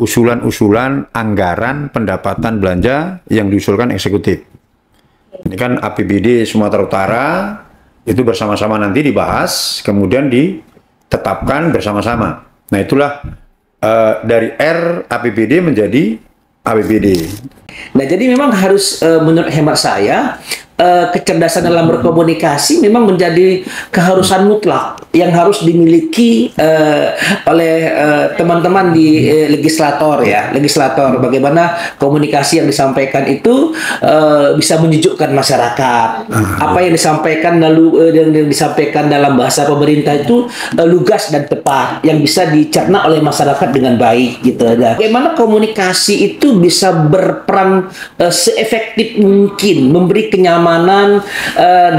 usulan-usulan anggaran pendapatan belanja yang diusulkan eksekutif. Ini kan APBD Sumatera Utara itu bersama-sama nanti dibahas, kemudian ditetapkan bersama-sama. Nah itulah dari R APBD menjadi APBD. Nah jadi memang harus menurut hemat saya kecerdasan dalam berkomunikasi memang menjadi keharusan mutlak yang harus dimiliki oleh teman-teman di legislator ya, legislator. Bagaimana komunikasi yang disampaikan itu bisa menyejukkan masyarakat. Apa yang disampaikan yang disampaikan dalam bahasa pemerintah itu lugas dan tepat yang bisa dicerna oleh masyarakat dengan baik gitu. Nah, bagaimana komunikasi itu bisa berperan seefektif mungkin memberi kenyamanan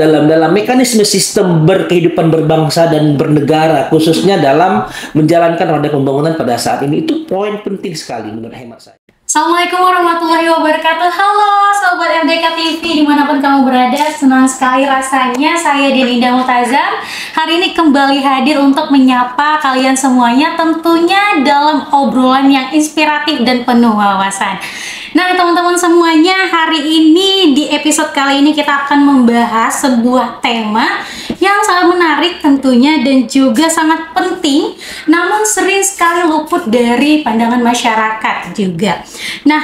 dalam mekanisme sistem berkehidupan berbangsa dan bernegara, khususnya dalam menjalankan roda pembangunan pada saat ini. Itu poin penting sekali menurut hemat saya. Assalamualaikum warahmatullahi wabarakatuh. Halo Sobat MDK TV dimanapun kamu berada, senang sekali rasanya saya Dinda Multazam hari ini kembali hadir untuk menyapa kalian semuanya, tentunya dalam obrolan yang inspiratif dan penuh wawasan. Nah teman-teman semuanya, hari ini di episode kali ini kita akan membahas sebuah tema yang sangat menarik tentunya dan juga sangat penting, namun sering sekali luput dari pandangan masyarakat juga. Nah,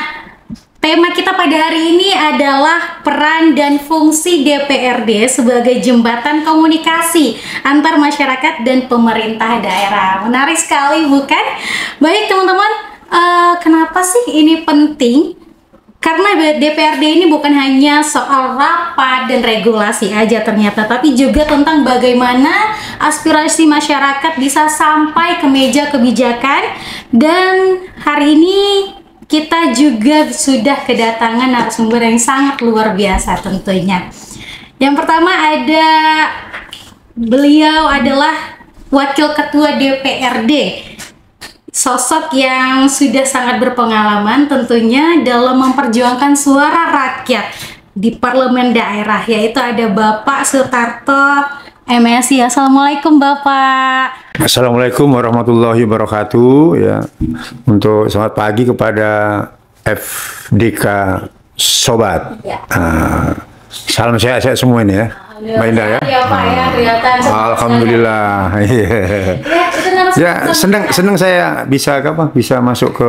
tema kita pada hari ini adalah peran dan fungsi DPRD sebagai jembatan komunikasi antar masyarakat dan pemerintah daerah. Menarik sekali bukan? Baik teman-teman, kenapa sih ini penting? Karena DPRD ini bukan hanya soal rapat dan regulasi aja ternyata, tapi juga tentang bagaimana aspirasi masyarakat bisa sampai ke meja kebijakan. Dan hari ini kita juga sudah kedatangan narasumber yang sangat luar biasa tentunya. Yang pertama ada, beliau adalah Wakil Ketua DPRD, sosok yang sudah sangat berpengalaman tentunya dalam memperjuangkan suara rakyat di parlemen daerah, yaitu ada Bapak Sutarto MSI. Assalamualaikum Bapak. Assalamualaikum warahmatullahi wabarakatuh ya. Untuk selamat pagi kepada FDK Sobat ya. Salam sehat-sehat semua ini ya. Mbak Indah ya. Ya Pak ya, kelihatan. Alhamdulillah. Ya, senang saya bisa masuk ke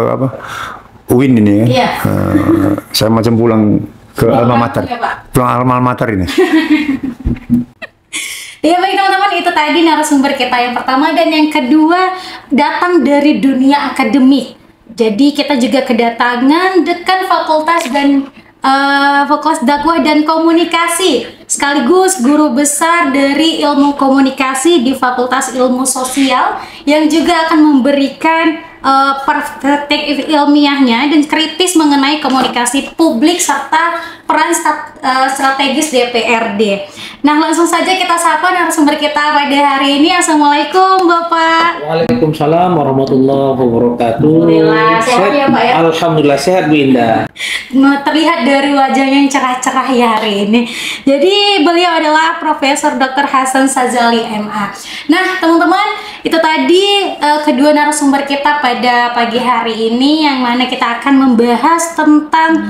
UIN ini ya. Iya. Saya macam pulang ke alma mater. Pulang alma mater ini. Ya baik teman-teman, itu tadi narasumber kita yang pertama, dan yang kedua datang dari dunia akademik. Jadi kita juga kedatangan Dekan Fakultas Dakwah dan Komunikasi, sekaligus guru besar dari Ilmu Komunikasi di Fakultas Ilmu Sosial, yang juga akan memberikan perspektif ilmiahnya dan kritis mengenai komunikasi publik serta peran strategis DPRD. Nah, langsung saja kita sapa narasumber kita pada hari ini. Assalamualaikum Bapak. Waalaikumsalam warahmatullahi wabarakatuh. Alhamdulillah sehat ya Pak ya. Alhamdulillah sehat Bu Indah. Terlihat dari wajahnya yang cerah-cerah ya hari ini. Jadi beliau adalah Profesor Dr. Hasan Sadzali MA. Nah teman-teman, itu tadi kedua narasumber kita pada pagi hari ini, yang mana kita akan membahas tentang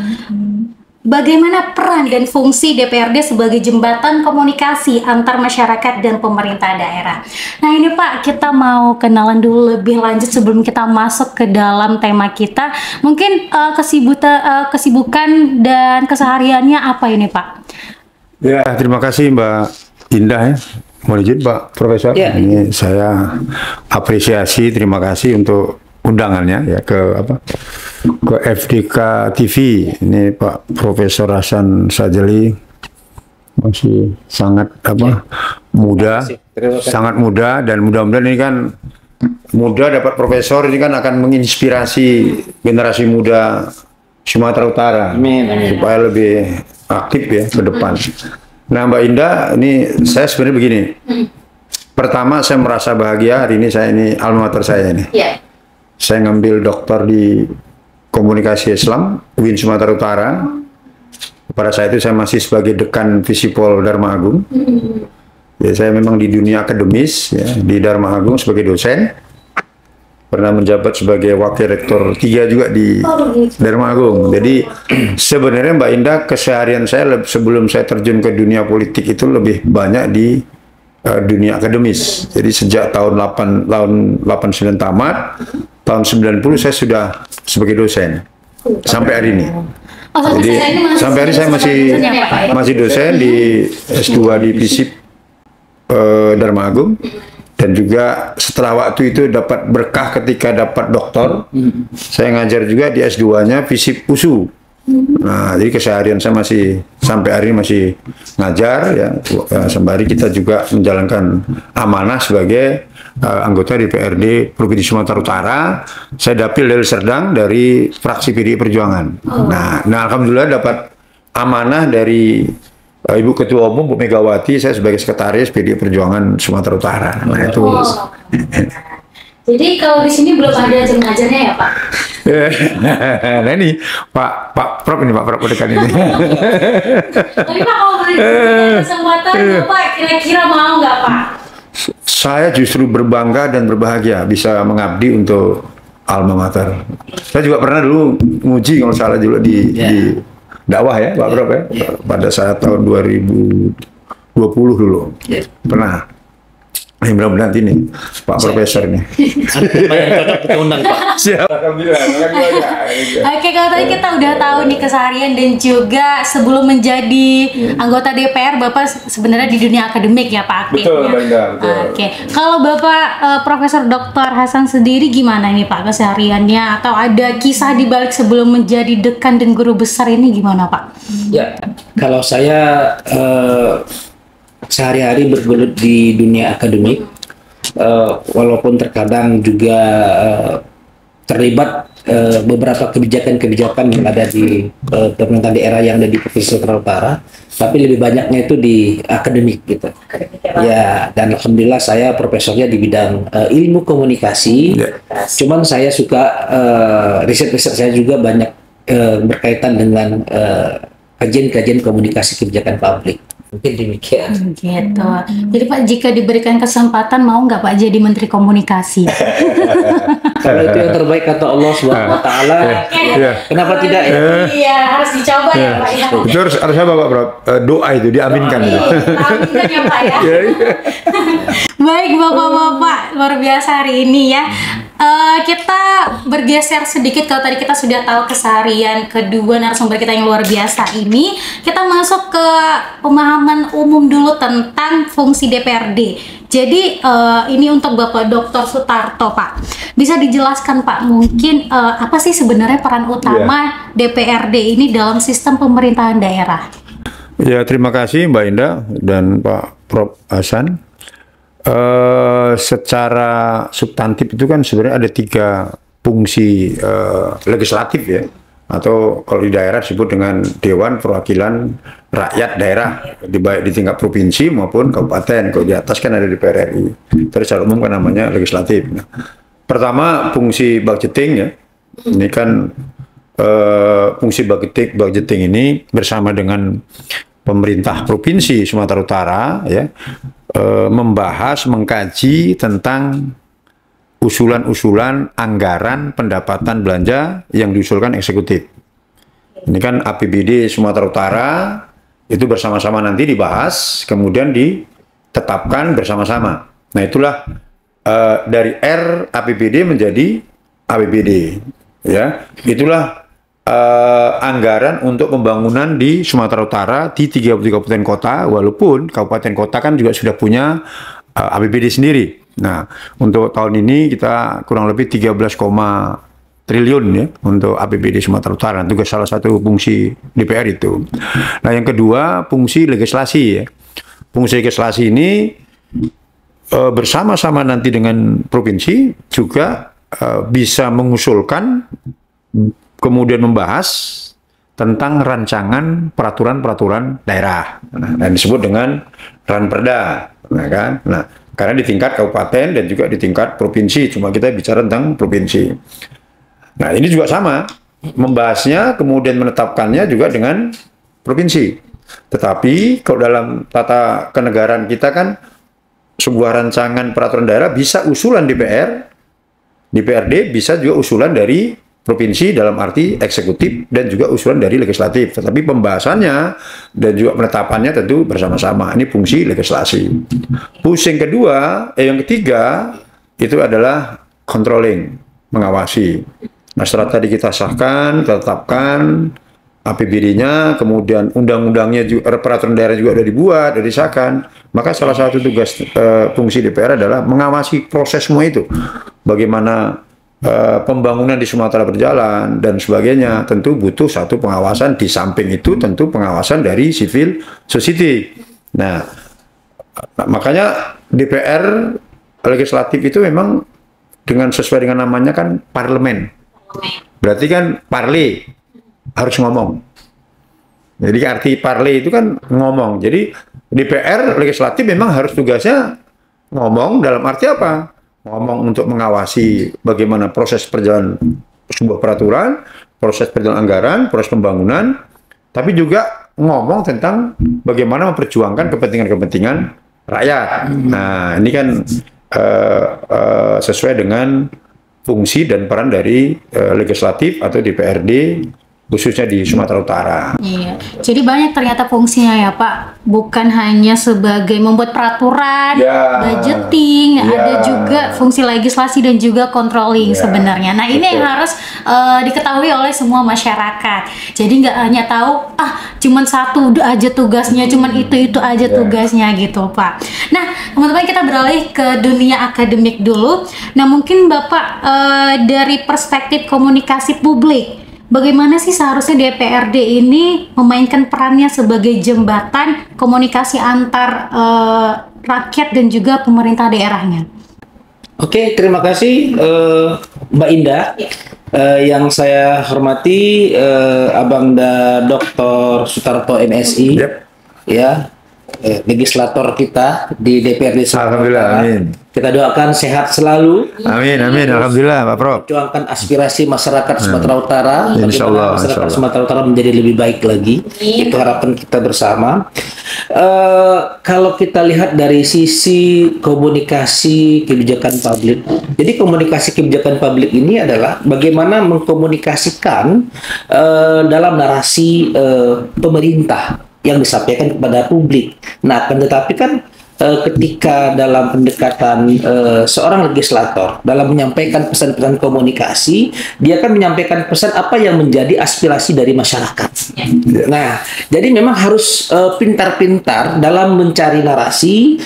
bagaimana peran dan fungsi DPRD sebagai jembatan komunikasi antar masyarakat dan pemerintah daerah. Nah ini Pak, kita mau kenalan dulu lebih lanjut sebelum kita masuk ke dalam tema kita. Mungkin kesibukan dan kesehariannya apa ini Pak? Ya, terima kasih Mbak Indah ya. Mohon izin Pak Profesor. Ya. Ini saya apresiasi, terima kasih untuk undangannya ya ke FDK TV. Ini Pak Profesor Hasan Sadzali masih sangat muda, sangat muda, dan mudah-mudahan ini kan muda dapat profesor ini kan akan menginspirasi generasi muda Sumatera Utara. Amin. Supaya lebih aktif ya ke depan. Nah Mbak Indah, ini saya sebenarnya begini. Pertama saya merasa bahagia hari ini, saya ini alma mater saya ini. Yeah. Saya ngambil doktor di komunikasi Islam UIN Sumatera Utara. Pada saat itu saya masih sebagai dekan Visipol Dharma Agung. Ya, saya memang di dunia akademis ya, di Dharma Agung sebagai dosen. pernah menjabat sebagai wakil rektor 3 juga di Dharma Agung. Jadi sebenarnya Mbak Indah, keseharian saya sebelum saya terjun ke dunia politik itu lebih banyak di dunia akademis. Jadi sejak tahun 89 tamat, tahun 90 saya sudah sebagai dosen sampai hari ini. Jadi sampai hari saya masih dosen di S2 di FISIP Dharma Agung, dan juga setelah waktu itu dapat berkah ketika dapat doktor. Saya ngajar juga di S2-nya FISIP USU. Nah, jadi keseharian saya masih sampai hari ini masih ngajar ya. Sembari kita juga menjalankan amanah sebagai anggota DPRD Provinsi Sumatera Utara. Saya dapil dari Serdang dari fraksi PDI Perjuangan. Nah, alhamdulillah dapat amanah dari Ibu Ketua Umum Bu Megawati, saya sebagai sekretaris PDI Perjuangan Sumatera Utara. Nah, itu. Jadi kalau di sini belum ada jam ngajarnya ya Pak? Nah ini Pak Prof ini Pak Prof dekat ini. Tapi Pak kalau beri kesempatan Pak, kira-kira mau nggak Pak? Saya justru berbangga dan berbahagia bisa mengabdi untuk alma mater. Saya juga pernah dulu nguji kalau salah juga di dakwah ya Pak Prof ya. Pada saat tahun 2020 dulu. Pernah. Mudah-mudahan ini Pak Profesor nih. Siap. Oke, kalau tadi kita udah tahu nih keseharian dan juga sebelum menjadi anggota DPR, Bapak sebenarnya di dunia akademik ya Pak aktifnya. Betul, Mbak Indah, betul. Oke, kalau Bapak Profesor Dr. Hasan sendiri gimana nih Pak kesehariannya, atau ada kisah di balik sebelum menjadi dekan dan guru besar ini gimana Pak? Ya, kalau saya sehari-hari bergelut di dunia akademik, walaupun terkadang juga terlibat beberapa kebijakan-kebijakan yang ada di pemerintahan daerah yang ada di Provinsi Sumatera Utara, tapi lebih banyaknya itu di akademik gitu. Ya, dan alhamdulillah saya profesornya di bidang ilmu komunikasi. Cuman saya suka riset-riset saya juga banyak berkaitan dengan kajian-kajian komunikasi kebijakan publik. Mungkin demikian. Gitu. Jadi Pak, jika diberikan kesempatan mau nggak Pak jadi Menteri Komunikasi? Kalau itu yang terbaik kata Allah Subhanahu Wa Taala, kenapa tidak ya? Iya, harus dicoba ya Pak ya. Itu harus apa Pak Prof? Doa itu diaminkan. Aminkan ya Pak ya. Baik Bapak-bapak, luar biasa hari ini ya. Kita bergeser sedikit, kalau tadi kita sudah tahu keseharian kedua narasumber kita yang luar biasa ini, kita masuk ke pemahaman umum dulu tentang fungsi DPRD. Jadi ini untuk Bapak Dr. Sutarto Pak, bisa dijelaskan Pak mungkin apa sih sebenarnya peran utama DPRD ini dalam sistem pemerintahan daerah? Ya, terima kasih Mbak Indah dan Pak Prof. Hasan. Secara substantif itu kan sebenarnya ada 3 fungsi legislatif ya, atau kalau di daerah disebut dengan Dewan Perwakilan Rakyat Daerah, baik di tingkat provinsi maupun kabupaten. Kalau di atas kan ada DPR RI, terus secara umum kan namanya legislatif. Nah, pertama fungsi budgeting ya, ini kan fungsi budgeting ini bersama dengan pemerintah Provinsi Sumatera Utara ya, membahas, mengkaji tentang usulan-usulan anggaran pendapatan belanja yang diusulkan eksekutif. Ini kan APBD Sumatera Utara itu bersama-sama nanti dibahas, kemudian ditetapkan bersama-sama. Nah itulah dari R APBD menjadi APBD, ya. Itulah anggaran untuk pembangunan di Sumatera Utara di 30 kabupaten kota, walaupun kabupaten kota kan juga sudah punya APBD sendiri. Nah, untuk tahun ini kita kurang lebih 13, triliun ya untuk APBD Sumatera Utara. Itu salah satu fungsi DPR itu. Nah, yang kedua fungsi legislasi ya. Fungsi legislasi ini bersama-sama nanti dengan provinsi juga bisa mengusulkan, kemudian membahas tentang rancangan peraturan-peraturan daerah, dan disebut dengan Ranperda, kan? Nah, karena di tingkat kabupaten dan juga di tingkat provinsi, cuma kita bicara tentang provinsi. Nah, ini juga sama, membahasnya kemudian menetapkannya juga dengan provinsi. Tetapi kalau dalam tata kenegaraan kita kan sebuah rancangan peraturan daerah bisa usulan DPR, DPRD bisa juga usulan dari provinsi dalam arti eksekutif dan juga usulan dari legislatif. Tetapi pembahasannya dan juga penetapannya tentu bersama-sama. Ini fungsi legislasi. Fungsi yang ketiga itu adalah controlling, mengawasi. Nah, setelah tadi kita sahkan, kita tetapkan APBD-nya, kemudian undang-undangnya juga, peraturan daerah juga sudah dibuat, sudah disahkan. Maka salah satu tugas fungsi DPR adalah mengawasi proses semua itu. Bagaimana pembangunan di Sumatera berjalan dan sebagainya. Tentu butuh satu pengawasan, di samping itu tentu pengawasan dari civil society. Nah, makanya DPR legislatif itu memang dengan sesuai dengan namanya kan parlemen. Berarti kan parle harus ngomong. Jadi arti parle itu kan ngomong. Jadi DPR legislatif memang harus tugasnya ngomong dalam arti apa? Ngomong untuk mengawasi bagaimana proses perjalanan sebuah peraturan, proses perjalanan anggaran, proses pembangunan, tapi juga ngomong tentang bagaimana memperjuangkan kepentingan-kepentingan rakyat. Nah, ini kan sesuai dengan fungsi dan peran dari legislatif atau DPRD khususnya di Sumatera Utara. Iya, jadi banyak ternyata fungsinya ya Pak, bukan hanya sebagai membuat peraturan, budgeting, ada juga fungsi legislasi dan juga controlling sebenarnya. Nah ini yang harus diketahui oleh semua masyarakat. Jadi nggak hanya tahu cuman satu aja tugasnya, cuman itu aja tugasnya gitu Pak. Nah teman-teman, kita beralih ke dunia akademik dulu. Nah mungkin Bapak dari perspektif komunikasi publik, bagaimana sih seharusnya DPRD ini memainkan perannya sebagai jembatan komunikasi antar rakyat dan juga pemerintah daerahnya? Oke, terima kasih Mbak Indah. Yang saya hormati Abangda Dr. Sutarto MSI, ya, legislator kita di DPRD Sumatera Utara. Amin. Kita doakan sehat selalu. Amin, amin. Alhamdulillah, Pak Prof. Perjuangkan aspirasi masyarakat Sumatera Utara. Insyaallah, masyarakat Sumatera Utara menjadi lebih baik lagi. Itu harapan kita bersama. Kalau kita lihat dari sisi komunikasi kebijakan publik, jadi komunikasi kebijakan publik ini adalah bagaimana mengkomunikasikan dalam narasi pemerintah yang disampaikan kepada publik. Nah, akan tetapi kan ketika dalam pendekatan seorang legislator dalam menyampaikan pesan-pesan komunikasi, dia akan menyampaikan pesan apa yang menjadi aspirasi dari masyarakat. Nah, jadi memang harus pintar-pintar dalam mencari narasi,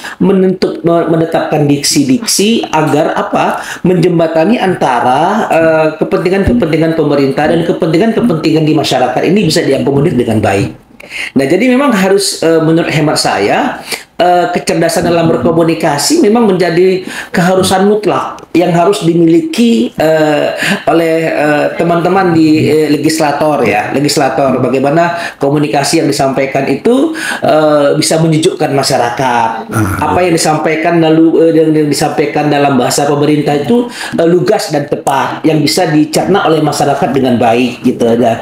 menetapkan diksi-diksi agar apa? Menjembatani antara kepentingan-kepentingan pemerintah dan kepentingan-kepentingan di masyarakat ini bisa diakomodir dengan baik. Nah, jadi memang harus menurut hemat saya kecerdasan dalam berkomunikasi memang menjadi keharusan mutlak yang harus dimiliki oleh teman-teman di legislator ya, legislator. Bagaimana komunikasi yang disampaikan itu bisa menyejukkan masyarakat. Apa yang disampaikan lalu yang disampaikan dalam bahasa pemerintah itu lugas dan tepat yang bisa dicerna oleh masyarakat dengan baik gitu. Nah,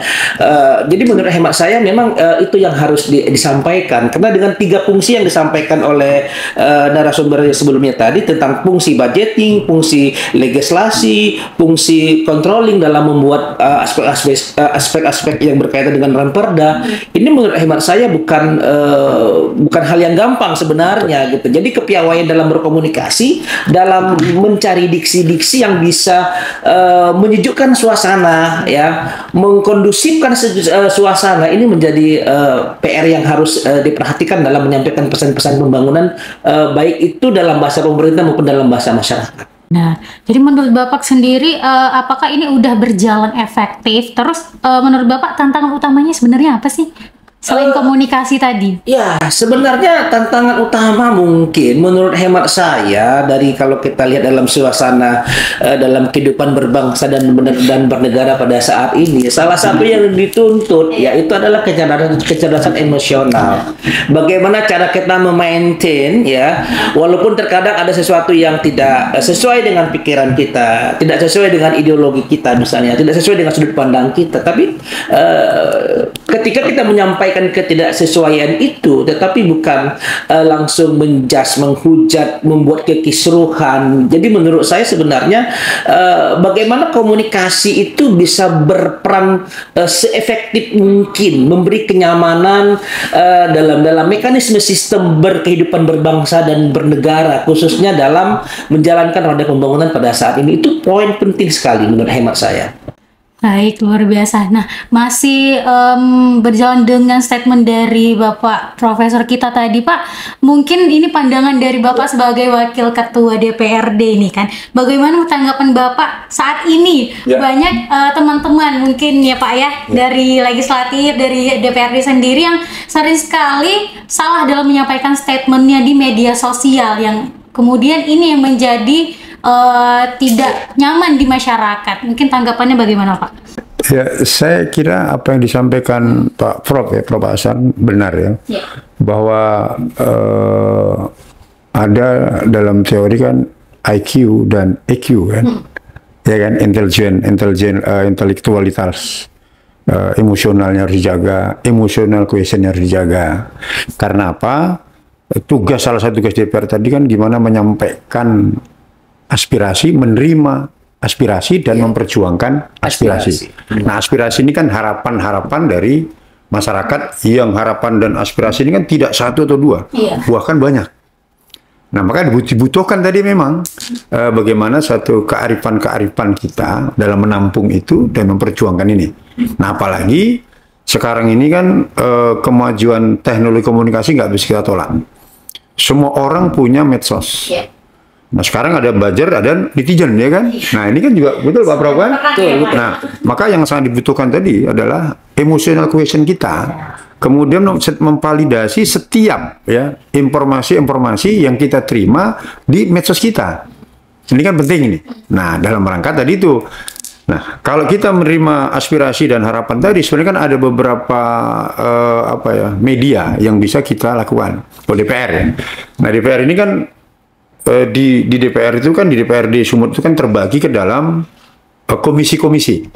jadi menurut hemat saya memang itu yang harus disampaikan, karena dengan 3 fungsi yang disampaikan oleh narasumber sebelumnya tadi tentang fungsi budgeting, fungsi legislasi, fungsi controlling dalam membuat aspek-aspek yang berkaitan dengan ranperda, ini menurut hemat saya bukan hal yang gampang sebenarnya gitu. Jadi kepiawaian dalam berkomunikasi, dalam mencari diksi-diksi yang bisa menyejukkan suasana ya, mengkondusifkan suasana, ini menjadi PR yang harus diperhatikan dalam menyampaikan pesan-pesan pembangunan, baik itu dalam bahasa pemerintah maupun dalam bahasa masyarakat. Nah, jadi menurut Bapak sendiri, apakah ini udah berjalan efektif? Terus menurut Bapak tantangan utamanya sebenarnya apa sih? Selain komunikasi tadi. Ya, sebenarnya tantangan utama mungkin menurut hemat saya dari kalau kita lihat dalam suasana dalam kehidupan berbangsa dan bernegara pada saat ini, salah satu yang dituntut yaitu adalah kecerdasan emosional. Bagaimana cara kita memaintain ya, walaupun terkadang ada sesuatu yang tidak sesuai dengan pikiran kita, tidak sesuai dengan ideologi kita misalnya, tidak sesuai dengan sudut pandang kita, tapi ketika kita menyampaikan menyampaikan ketidaksesuaian itu, tetapi bukan langsung menjas, menghujat, membuat kekisruhan. Jadi menurut saya sebenarnya bagaimana komunikasi itu bisa berperan seefektif mungkin, memberi kenyamanan dalam mekanisme sistem berkehidupan berbangsa dan bernegara, khususnya dalam menjalankan roda pembangunan pada saat ini. Itu poin penting sekali menurut hemat saya. Baik, luar biasa. Nah, masih berjalan dengan statement dari Bapak Profesor kita tadi, Pak. Mungkin ini pandangan dari Bapak sebagai Wakil Ketua DPRD ini kan. Bagaimana tanggapan Bapak saat ini? Banyak teman-teman mungkin ya Pak ya, dari legislatif, dari DPRD sendiri yang sering sekali salah dalam menyampaikan statementnya di media sosial, yang kemudian ini yang menjadi tidak nyaman di masyarakat. Mungkin tanggapannya bagaimana, Pak? Ya, saya kira apa yang disampaikan Pak Prof ya, Prof Hasan benar ya, bahwa ada dalam teori kan IQ dan EQ kan, ya kan, intelektualitas, emosionalnya harus dijaga, emosional quotient harus dijaga. Karena apa? Salah satu tugas DPR tadi kan gimana menyampaikan aspirasi, menerima aspirasi dan memperjuangkan aspirasi. Nah, aspirasi ini kan harapan-harapan dari masyarakat, yang harapan dan aspirasi ini kan tidak satu atau dua, bahkan banyak. Nah, maka dibutuhkan tadi memang bagaimana satu kearifan-kearifan kita dalam menampung itu dan memperjuangkan ini. Nah, apalagi sekarang ini kan kemajuan teknologi komunikasi nggak bisa kita tolak. Semua orang punya medsos. Nah, sekarang ada buzzer, ada netizen, ya kan? Nah, ini kan juga betul Pak Prabowo kan? Nah, maka yang sangat dibutuhkan tadi adalah emotional quotient kita. Kemudian memvalidasi setiap ya informasi-informasi yang kita terima di medsos kita. Ini kan penting ini. Nah, dalam rangka tadi itu. Nah, kalau kita menerima aspirasi dan harapan tadi, sebenarnya kan ada beberapa media yang bisa kita lakukan. DPR ya. Nah, DPR ini kan di DPR itu kan, di DPRD Sumut itu kan terbagi ke dalam komisi-komisi.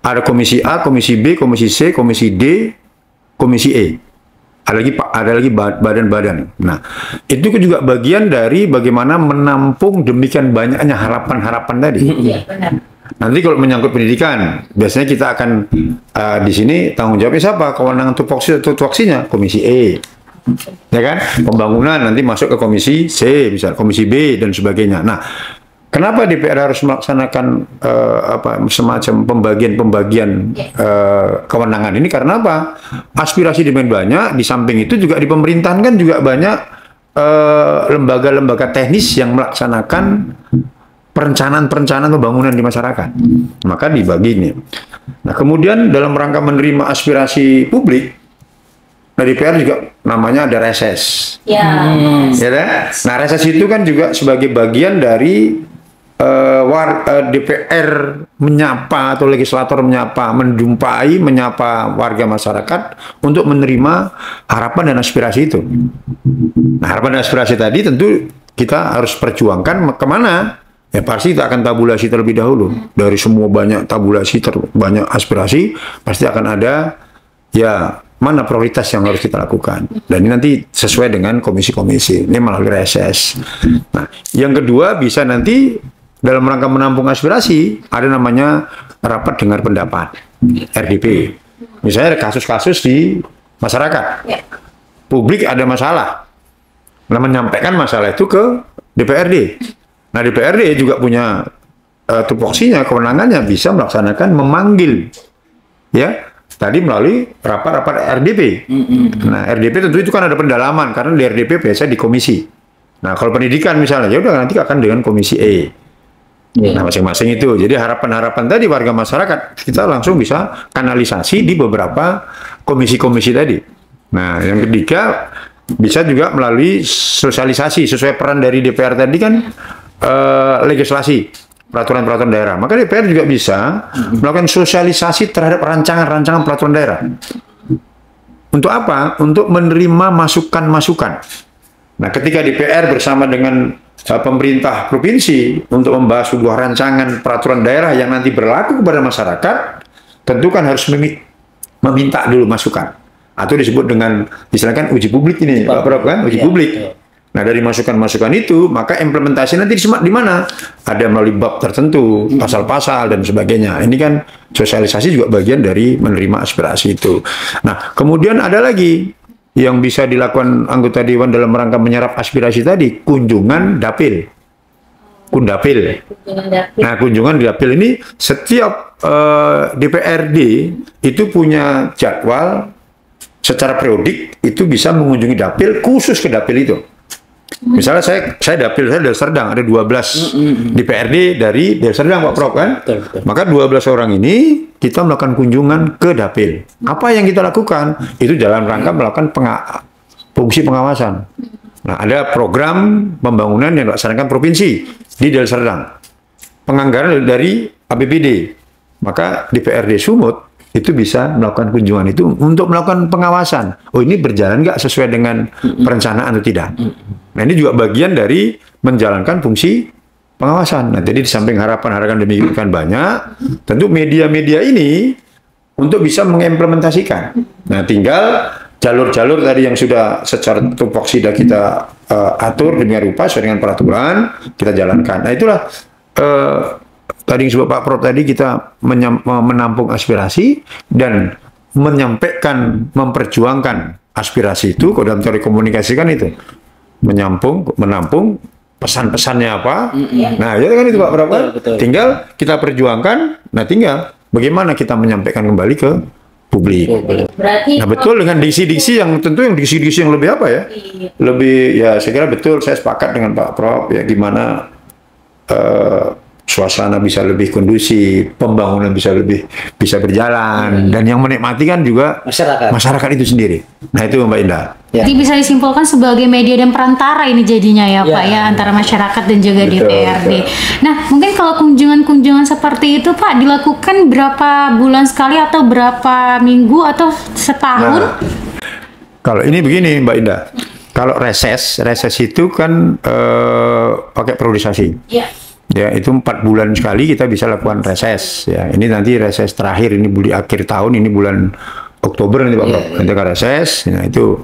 Ada komisi A, komisi B, komisi C, komisi D, komisi E. Ada lagi badan-badan. Nah, itu juga bagian dari bagaimana menampung demikian banyaknya harapan-harapan tadi. Iya, benar. Nanti kalau menyangkut pendidikan, biasanya kita akan di sini tanggung jawabnya siapa? Kewenangan tupoksinya komisi E. Ya kan, pembangunan nanti masuk ke komisi C, misal komisi B dan sebagainya. Nah, kenapa DPR harus melaksanakan semacam pembagian kewenangan ini? Karena apa? Aspirasi demikian banyak. Di samping itu juga di pemerintahan kan juga banyak lembaga-lembaga teknis yang melaksanakan perencanaan pembangunan di masyarakat. Maka dibagi ini. Nah, kemudian dalam rangka menerima aspirasi publik, nah, DPR juga namanya ada reses. Ya kan? Nah, reses itu kan juga sebagai bagian dari DPR menyapa atau legislator menyapa warga masyarakat untuk menerima harapan dan aspirasi itu. Nah, harapan dan aspirasi tadi tentu kita harus perjuangkan kemana? Ya, pasti kita akan tabulasi terlebih dahulu. Dari semua banyak tabulasi, banyak aspirasi, pasti akan ada ya mana prioritas yang harus kita lakukan. Dan ini nanti sesuai dengan komisi-komisi. Ini melalui reses. Nah, yang kedua bisa nanti dalam rangka menampung aspirasi, ada namanya rapat dengar pendapat, RDP. Misalnya ada kasus-kasus di masyarakat. Publik ada masalah. Nah, menyampaikan masalah itu ke DPRD. Nah, DPRD juga punya tupoksinya, kewenangannya bisa melaksanakan memanggil. Ya. Tadi melalui rapat-rapat RDP. Nah, RDP tentu itu kan ada pendalaman, karena di RDP biasa di komisi. Nah, kalau pendidikan misalnya, ya udah nanti akan dengan komisi E. Nah, masing-masing itu. Jadi harapan-harapan tadi warga masyarakat, kita langsung bisa kanalisasi di beberapa komisi-komisi tadi. Nah, yang ketiga, bisa juga melalui sosialisasi. Sesuai peran dari DPR tadi kan, legislasi. Peraturan-peraturan daerah. Maka DPR juga bisa melakukan sosialisasi terhadap rancangan-rancangan peraturan daerah. Untuk apa? Untuk menerima masukan-masukan. Nah, ketika DPR bersama dengan pemerintah provinsi untuk membahas sebuah rancangan peraturan daerah yang nanti berlaku kepada masyarakat, tentu kan harus meminta dulu masukan. atau disebut dengan istilahnya kan uji publik ini, Pak Prof kan, uji Iya, publik. betul. Nah, dari masukan-masukan itu, maka implementasi nanti di mana? Ada melalui bab tertentu, pasal-pasal dan sebagainya. Ini kan sosialisasi juga bagian dari menerima aspirasi itu. Nah, kemudian ada lagi yang bisa dilakukan anggota dewan dalam rangka menyerap aspirasi tadi, kunjungan dapil. Kundapil. Nah, kunjungan di dapil ini setiap DPRD itu punya jadwal secara periodik, itu bisa mengunjungi dapil, khusus ke dapil itu. Misalnya saya dapil saya Deli Serdang, ada 12 DPRD dari Deli Serdang, Pak Prof kan? Betul. Maka 12 orang ini kita melakukan kunjungan ke dapil. Apa yang kita lakukan? Itu dalam rangka melakukan fungsi pengawasan. Nah, ada program pembangunan yang dilaksanakan provinsi di Deli Serdang. Penganggaran dari APBD. Maka DPRD Sumut itu bisa melakukan kunjungan itu untuk melakukan pengawasan. Oh, ini berjalan nggak sesuai dengan perencanaan atau tidak. Nah, ini juga bagian dari menjalankan fungsi pengawasan. Nah, jadi di samping harapan-harapan demikian banyak, tentu media-media ini untuk bisa mengimplementasikan. Nah, tinggal jalur-jalur tadi yang sudah secara tupoksi sudah kita atur demikian rupa sesuai dengan peraturan, kita jalankan. Nah, itulah tadi yang sebut Pak Prof tadi, kita menampung aspirasi dan menyampaikan, memperjuangkan aspirasi itu. Kalau dalam teori komunikasi kan itu menampung pesan-pesannya apa. Nah, ya kan itu Pak Prof. Betul. Tinggal kita perjuangkan. Nah, tinggal bagaimana kita menyampaikan kembali ke publik. Berarti Nah, betul dengan diksi-diksi yang tentu yang diksi-diksi yang lebih apa ya? Lebih ya, saya kira betul, saya sepakat dengan Pak Prof ya, gimana suasana bisa lebih kondusif, pembangunan bisa berjalan, dan yang menikmati kan juga masyarakat itu sendiri. Nah, itu Mbak Indah. Ya. Jadi bisa disimpulkan sebagai media dan perantara ini jadinya ya, Pak ya, antara masyarakat dan juga Betul, DPRD. betul. Nah, mungkin kalau kunjungan-kunjungan seperti itu Pak dilakukan berapa bulan sekali atau berapa minggu atau setahun? Nah, kalau ini begini Mbak Indah, kalau reses itu kan pakai periodisasi. Iya. Ya, itu 4 bulan sekali kita bisa lakukan reses. Ya, ini nanti reses terakhir ini di akhir tahun, ini bulan Oktober nanti Pak Prof. Nanti akan reses. Nah, itu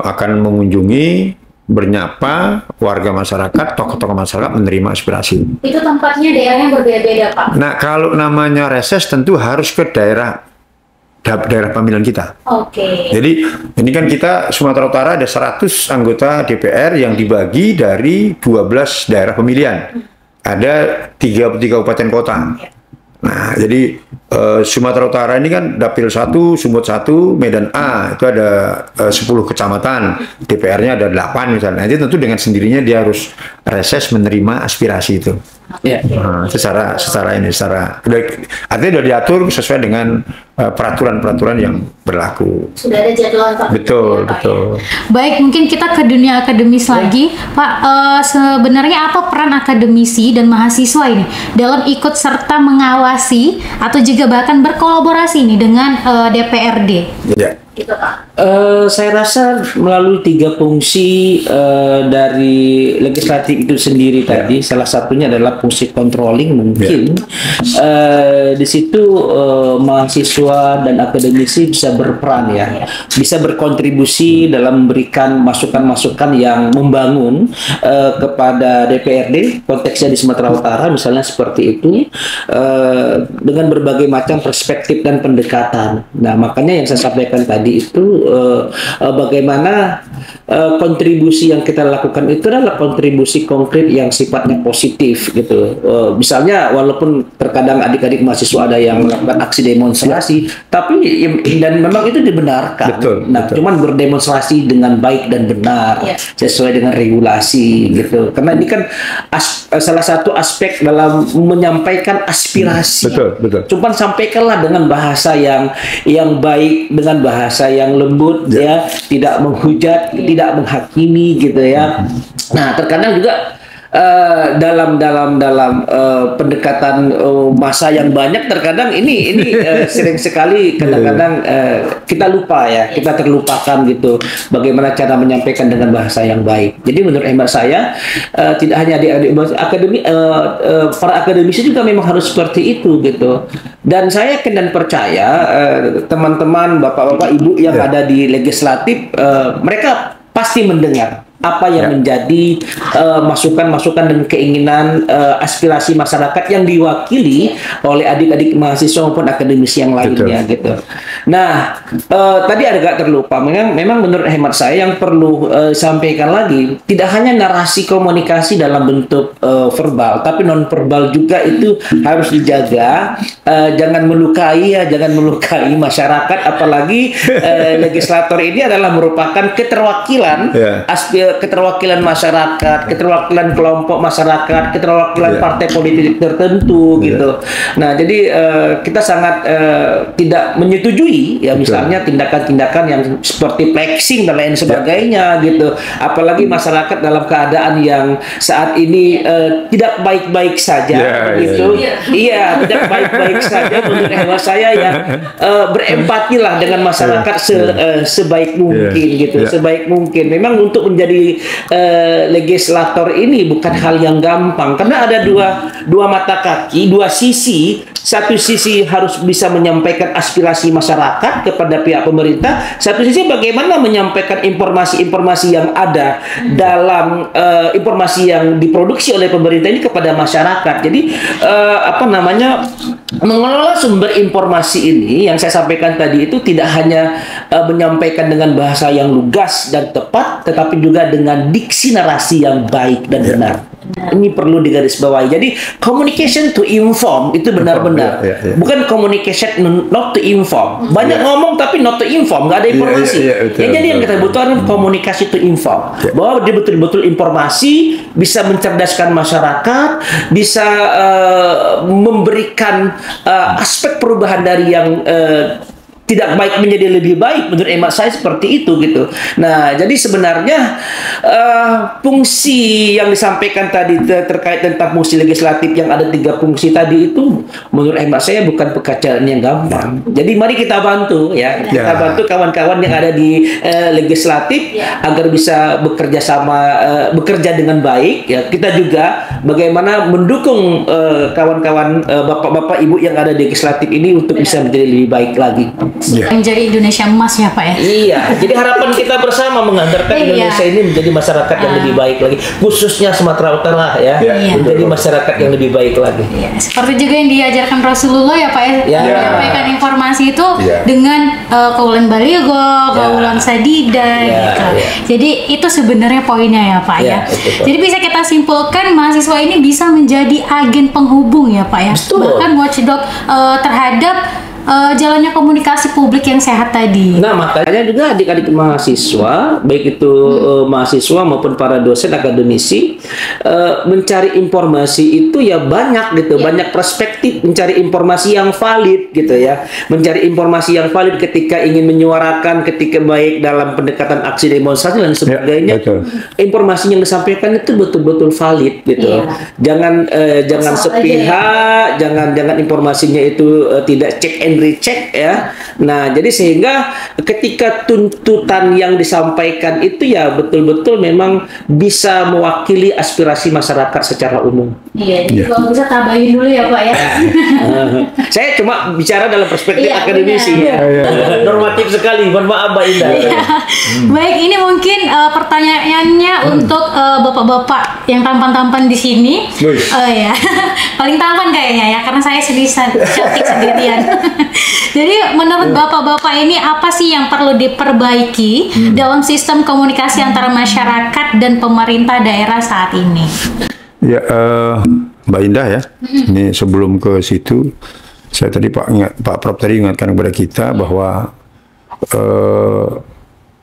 akan mengunjungi, bernyapa warga masyarakat, tokoh-tokoh masyarakat menerima aspirasi. Itu tempatnya daerahnya berbeda-beda Pak. Nah, kalau namanya reses tentu harus ke daerah pemilihan kita. Oke. Jadi ini kan kita Sumatera Utara ada 100 anggota DPR yang dibagi dari 12 daerah pemilihan. Ada 3 kabupaten kota. Nah, jadi Sumatera Utara ini kan Dapil 1, Sumut 1, Medan A, itu ada 10 kecamatan, DPR-nya ada 8 misalnya. Jadi tentu dengan sendirinya dia harus reses menerima aspirasi itu. Ya. Nah, secara artinya sudah diatur sesuai dengan peraturan-peraturan yang berlaku. Sudah ada jadwal Pak. Betul, Ya, Pak, betul. ya. Baik, mungkin kita ke dunia akademis lagi, Pak. Sebenarnya apa peran akademisi dan mahasiswa ini dalam ikut serta mengawasi atau juga bahkan berkolaborasi nih dengan DPRD? Ya. Gitu, Pak. Saya rasa melalui 3 fungsi dari legislatif itu sendiri tadi, salah satunya adalah fungsi controlling mungkin. Di situ mahasiswa dan akademisi bisa berperan ya, bisa berkontribusi dalam memberikan masukan-masukan yang membangun kepada DPRD, konteksnya di Sumatera Utara misalnya seperti itu, dengan berbagai macam perspektif dan pendekatan. Nah, makanya yang saya sampaikan tadi itu bagaimana kontribusi yang kita lakukan itu adalah kontribusi konkret yang sifatnya positif gitu. Misalnya walaupun terkadang adik-adik mahasiswa ada yang melakukan aksi demonstrasi, tapi dan memang itu dibenarkan. Betul, nah, betul. cuman berdemonstrasi dengan baik dan benar sesuai dengan regulasi gitu. Karena ini kan salah satu aspek dalam menyampaikan aspirasi. Betul, betul. Cuman sampaikanlah dengan bahasa yang baik, dengan bahasa yang lembut ya, tidak menghujat, tidak menghakimi gitu ya. Nah, terkadang juga dalam pendekatan masa yang banyak, terkadang ini sering sekali kadang-kadang kita lupa ya, kita terlupakan gitu bagaimana cara menyampaikan dengan bahasa yang baik. Jadi menurut hemat saya tidak hanya adik-adik akademi, para akademisi juga memang harus seperti itu gitu. Dan saya yakin dan percaya teman-teman, bapak-bapak, ibu yang ada di legislatif, mereka pasti mendengar apa yang menjadi masukan-masukan dan keinginan aspirasi masyarakat yang diwakili oleh adik-adik mahasiswa maupun akademisi yang lainnya gitu. Nah, tadi agak terlupa, memang menurut hemat saya yang perlu sampaikan lagi, tidak hanya narasi komunikasi dalam bentuk verbal, tapi non verbal juga itu harus dijaga. Jangan melukai jangan melukai masyarakat, apalagi legislator ini adalah merupakan keterwakilan keterwakilan masyarakat, keterwakilan kelompok masyarakat, keterwakilan partai politik tertentu gitu. Nah, jadi kita sangat tidak menyetujui ya misalnya tindakan-tindakan yang seperti flexing dan lain sebagainya gitu. Apalagi masyarakat dalam keadaan yang saat ini tidak baik-baik saja gitu. Iya, tidak baik-baik saja. Menurut hemat saya ya berempatilah dengan masyarakat sebaik mungkin gitu, sebaik mungkin. Memang untuk menjadi legislator ini bukan hal yang gampang, karena ada dua mata kaki, dua sisi. Satu sisi harus bisa menyampaikan aspirasi masyarakat kepada pihak pemerintah, satu sisi bagaimana menyampaikan informasi-informasi yang ada dalam informasi yang diproduksi oleh pemerintah ini kepada masyarakat. Jadi mengelola sumber informasi ini yang saya sampaikan tadi itu tidak hanya menyampaikan dengan bahasa yang lugas dan tepat, tetapi juga dengan diksi narasi yang baik dan benar. Ini perlu digarisbawahi. Jadi communication to inform itu benar-benar, bukan communication not to inform. Banyak ngomong tapi not to inform, nggak ada informasi. Jadi yang kita butuhkan komunikasi to inform, bahwa dia betul-betul informasi bisa mencerdaskan masyarakat, bisa memberikan aspek perubahan dari yang tidak baik menjadi lebih baik. Menurut hemat saya seperti itu gitu. Nah, jadi sebenarnya fungsi yang disampaikan tadi terkait tentang fungsi legislatif yang ada 3 fungsi tadi itu menurut hemat saya bukan pekerjaan yang gampang. Jadi mari kita bantu ya, kita bantu kawan-kawan yang ada di legislatif agar bisa bekerja dengan baik ya. Kita juga bagaimana mendukung kawan-kawan bapak-bapak ibu yang ada di legislatif ini untuk bisa menjadi lebih baik lagi. Menjadi Indonesia emas ya Pak ya. Iya, jadi harapan kita bersama menghantarkan Indonesia ini menjadi masyarakat yang lebih baik lagi, khususnya Sumatera Utara ya, menjadi masyarakat yang lebih baik lagi. Seperti juga yang diajarkan Rasulullah ya Pak ya, menyampaikan informasi itu dengan kaulan baligo, kaulan sadida gitu. Jadi itu sebenarnya poinnya ya Pak ya. Jadi bisa kita simpulkan mahasiswa ini bisa menjadi agen penghubung ya Pak ya. Bahkan watchdog terhadap jalannya komunikasi publik yang sehat tadi. Nah, makanya juga adik-adik mahasiswa, baik itu mahasiswa maupun para dosen akademisi, mencari informasi itu ya banyak gitu, banyak perspektif, mencari informasi yang valid gitu ya, mencari informasi yang valid ketika ingin menyuarakan, ketika baik dalam pendekatan aksi demonstrasi dan sebagainya, informasi yang disampaikan itu betul-betul valid gitu. Jangan sepihak, jangan informasinya itu tidak check and recheck ya. Nah, jadi sehingga ketika tuntutan yang disampaikan itu ya betul-betul memang bisa mewakili aspirasi masyarakat secara umum. Iya, kalau bisa tambahin dulu ya Pak ya. Saya cuma bicara dalam perspektif akademisi ya. Normatif sekali, mohon maaf Mbak Indah. Baik, ini mungkin pertanyaannya untuk bapak-bapak yang tampan-tampan di sini. Ya, paling tampan kayaknya ya, karena saya cantik sendirian. Jadi menurut bapak-bapak ini apa sih yang perlu diperbaiki dalam sistem komunikasi antara masyarakat dan pemerintah daerah saat ini? Ya, Mbak Indah ya. Ini sebelum ke situ, saya tadi Pak Prof tadi ingatkan kepada kita bahwa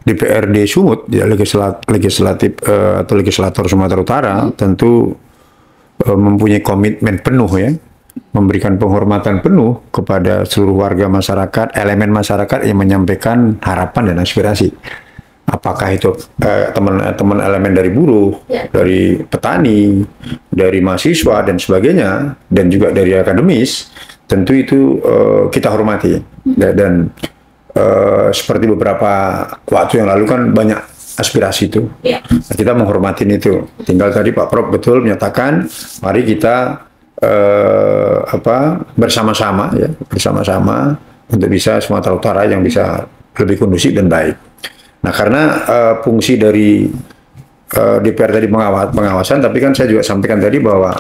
DPRD Sumut, ya, legislatif atau legislator Sumatera Utara tentu mempunyai komitmen penuh ya, memberikan penghormatan penuh kepada seluruh warga masyarakat, elemen masyarakat yang menyampaikan harapan dan aspirasi. apakah itu teman-teman elemen dari buruh, dari petani, dari mahasiswa dan sebagainya, dan juga dari akademis, tentu itu kita hormati. Dan seperti beberapa waktu yang lalu kan banyak aspirasi itu, kita menghormatin itu. Tinggal tadi Pak Prof betul menyatakan, mari kita bersama-sama ya, bersama-sama untuk bisa Sumatera Utara yang bisa lebih kondusif dan baik. Nah, karena fungsi dari DPR tadi pengawasan, tapi kan saya juga sampaikan tadi bahwa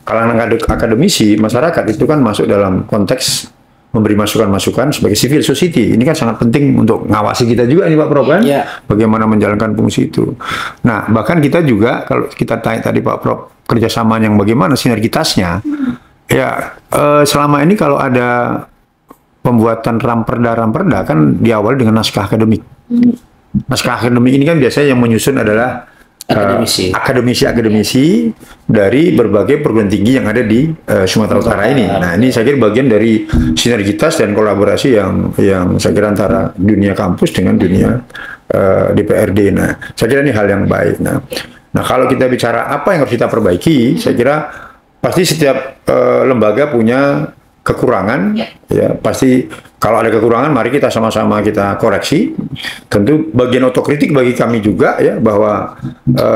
kalangan akademisi, masyarakat itu kan masuk dalam konteks memberi masukan-masukan sebagai civil society. Ini kan sangat penting untuk ngawasi kita juga nih Pak Prof kan, bagaimana menjalankan fungsi itu. Nah, bahkan kita juga, kalau kita tanya tadi Pak Prof, kerjasama yang bagaimana sinergitasnya, ya selama ini kalau ada pembuatan ramperda kan diawali dengan naskah akademik. Naskah akademik ini kan biasanya yang menyusun adalah akademisi dari berbagai perguruan tinggi yang ada di Sumatera Utara ini. Nah, ini saya kira bagian dari sinergitas dan kolaborasi yang saya kira antara dunia kampus dengan dunia DPRD. Nah, saya kira ini hal yang baik. Nah, kalau kita bicara apa yang harus kita perbaiki, saya kira pasti setiap lembaga punya kekurangan, ya pasti kalau ada kekurangan mari kita sama-sama kita koreksi. Tentu bagian otokritik bagi kami juga ya, bahwa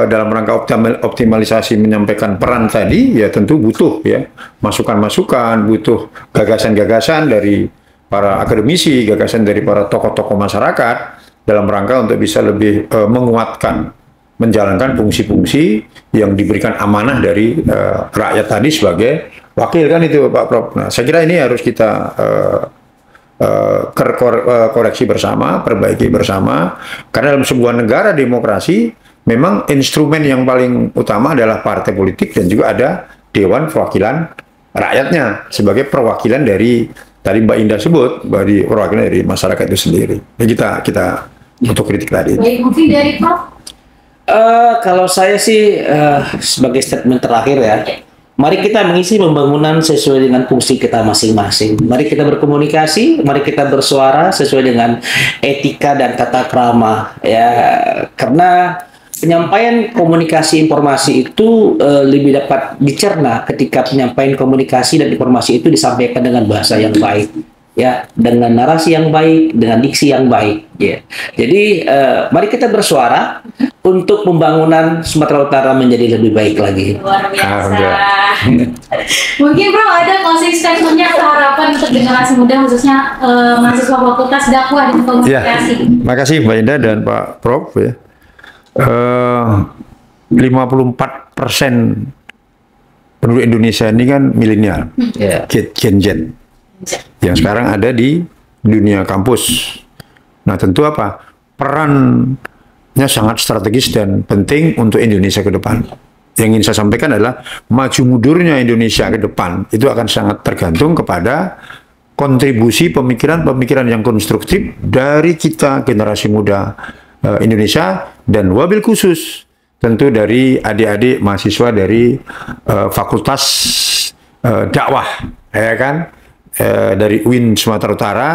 dalam rangka optimalisasi menyampaikan peran tadi ya tentu butuh ya masukan-masukan, butuh gagasan-gagasan dari para akademisi, gagasan dari para tokoh-tokoh masyarakat dalam rangka untuk bisa lebih menguatkan menjalankan fungsi-fungsi yang diberikan amanah dari rakyat tadi sebagai wakil kan itu Pak Prof. Nah, saya kira ini harus kita koreksi bersama, perbaiki bersama, karena dalam sebuah negara demokrasi memang instrumen yang paling utama adalah partai politik dan juga ada Dewan Perwakilan Rakyatnya sebagai perwakilan dari tadi Mbak Indah sebut, dari perwakilan dari masyarakat itu sendiri. Jadi kita untuk kritik tadi. Baik, mungkin dari Prof. Kalau saya sih sebagai statement terakhir ya, mari kita mengisi pembangunan sesuai dengan fungsi kita masing-masing. Mari kita berkomunikasi, mari kita bersuara sesuai dengan etika dan tata krama ya. Karena penyampaian komunikasi informasi itu lebih dapat dicerna ketika penyampaian komunikasi dan informasi itu disampaikan dengan bahasa yang baik. Ya, dengan narasi yang baik, dengan diksi yang baik. Ya. Jadi, mari kita bersuara untuk pembangunan Sumatera Utara menjadi lebih baik lagi. Luar biasa. Mungkin Bro ada closing statement-nya atau harapan untuk generasi muda khususnya mahasiswa Fakultas Dakwah dan Komunikasi. Ya, makasih Mbak Indah dan Pak Prof. Ya. 54% penduduk Indonesia ini kan milenial, Gen Z. Yang sekarang ada di dunia kampus. Nah, tentu apa? Perannya sangat strategis dan penting untuk Indonesia ke depan. Yang ingin saya sampaikan adalah maju mundurnya Indonesia ke depan itu akan sangat tergantung kepada kontribusi pemikiran-pemikiran yang konstruktif dari kita generasi muda Indonesia, dan wabil khusus tentu dari adik-adik mahasiswa dari Fakultas Dakwah, ya kan? Dari UIN Sumatera Utara,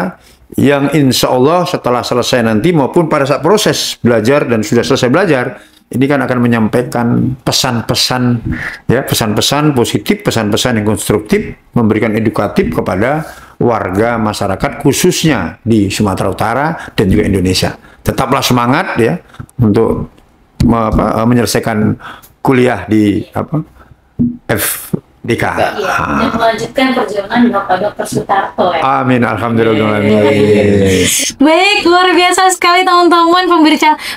yang insya Allah setelah selesai nanti maupun pada saat proses belajar dan sudah selesai belajar, ini kan akan menyampaikan pesan-pesan ya, pesan-pesan positif, pesan-pesan yang konstruktif, memberikan edukatif kepada warga masyarakat khususnya di Sumatera Utara dan juga Indonesia. Tetaplah semangat ya untuk menyelesaikan kuliah di FDK. Iya, melanjutkan perjuangan Bapak Dr. Sutarto ya. Amin, alhamdulillah. Baik, luar biasa sekali teman-teman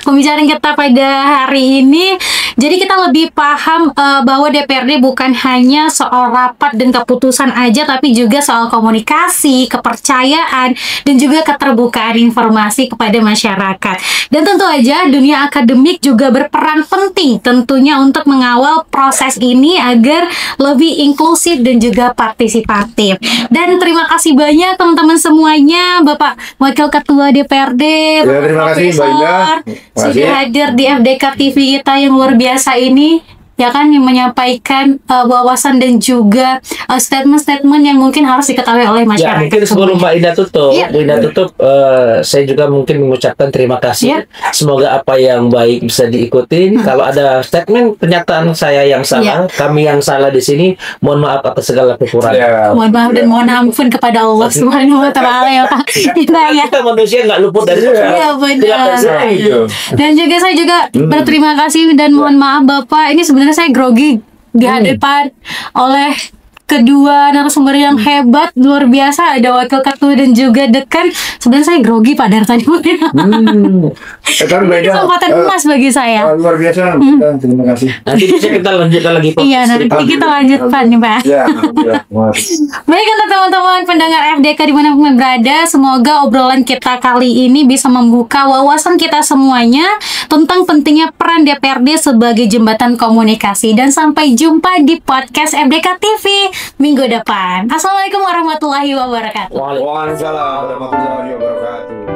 pembicaraan kita pada hari ini. Jadi kita lebih paham bahwa DPRD bukan hanya soal rapat dan keputusan aja, tapi juga soal komunikasi, kepercayaan, dan juga keterbukaan informasi kepada masyarakat. Dan tentu aja dunia akademik juga berperan penting tentunya untuk mengawal proses ini agar lebih inklusif dan juga partisipatif. Dan terima kasih banyak teman-teman semuanya, Bapak Wakil Ketua DPRD, ya, terima kasih Mbak Indah sudah hadir di FDK TV kita yang luar biasa ini. ya kan, yang menyampaikan wawasan dan juga statement-statement yang mungkin harus diketahui oleh Ya, masyarakat. mungkin sebelum Mbak Indah tutup, Iya. Bu Indah tutup, saya juga mungkin mengucapkan terima kasih. Iya. Semoga apa yang baik bisa diikuti. Kalau ada statement pernyataan saya yang salah, kami yang salah di sini, mohon maaf atas segala kekurangan. Ya. Mohon maaf dan mohon ampun kepada Allah Subhanahu wa taala ya Pak. Kita ya. Kita manusia nggak luput dari Iya benar. Itu. Dan juga saya juga berterima kasih dan mohon maaf Bapak, ini sebenarnya saya grogi di hadapan oleh kedua narasumber yang hebat, luar biasa, ada wakil ketua dan juga dekan. Sebenarnya saya grogi Pak dari tadi. Kan beda. Kesempatan emas bagi saya. Luar biasa. Terima kasih. Nanti bisa kita lanjutkan lagi podcast. Iya, nanti kita lanjutkan nih Pak. Ya, alhamdulillah. Baik untuk teman-teman pendengar FDK dimanapun berada, semoga obrolan kita kali ini bisa membuka wawasan kita semuanya tentang pentingnya peran DPRD sebagai jembatan komunikasi. Dan sampai jumpa di podcast FDK TV minggu depan. Assalamualaikum warahmatullahi wabarakatuh. Waalaikumsalam warahmatullahi wabarakatuh.